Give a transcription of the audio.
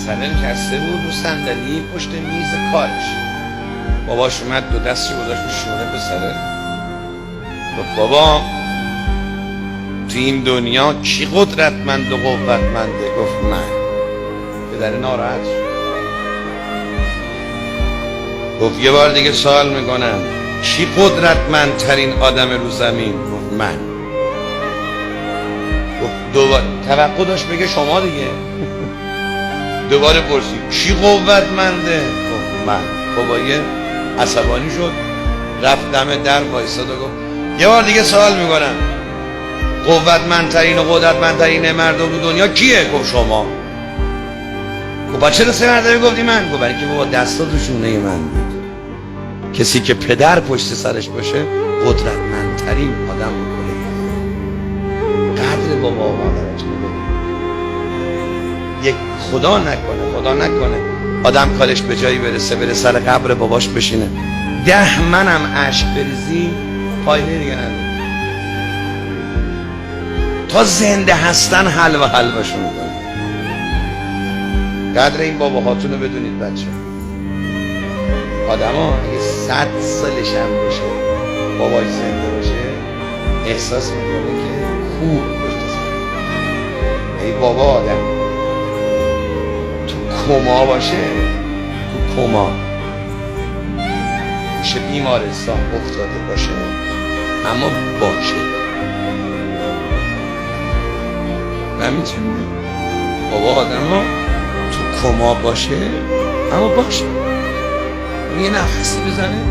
پسره نشسته بود رو صندلی پشت میز کارش. باباش اومد دو دستش گذاشت رو شونه پسره، گفت بابا تو این دنیا کی قدرتمند و قوتمنده؟ گفت من. پدر ناراحت شد. گفت یه بار دیگه سوال میکنم، کی قدرتمندترین آدم رو زمین؟ گفت من. گفت دوباره توقع داشت بگه شما دیگه. دوباره پرسید کی قوتمنده؟ گفت من. بابایه عصبانی شد، رفت دم در وایساد و گفت یه بار دیگه سوال میکنم، قوتمندترین و قدرتمندترین مردم رو دنیا کیه؟ گفت شما. گفت چرا 3 مرتبه گفتی من؟ گفت برای که بابا دستا تو شونه من بود. کسی که پدر پشت سرش باشه قدرتمندترین آدم میکنه. قدر بابا و مادرتون رو بدید. یک خدا نکنه آدم کارش به جایی بره سر قبر باباش بشینه 10 منم اشک بریزی فایده دیگه نداره. تا زنده هستن حلواشون کنه. قدر این باباهاتون رو بدونید بچه. آدم ها اگه 100 سالش هم بشه باباش زنده باشه احساس میکنه که خوب پشت سر. ای بابا آدم تو کما باشه، تو کما میشه بیمارستان افتاده باشه اما باشه. من میتونم بابا آدم ها تو کما باشه اما باشه، یه نفسی بزنه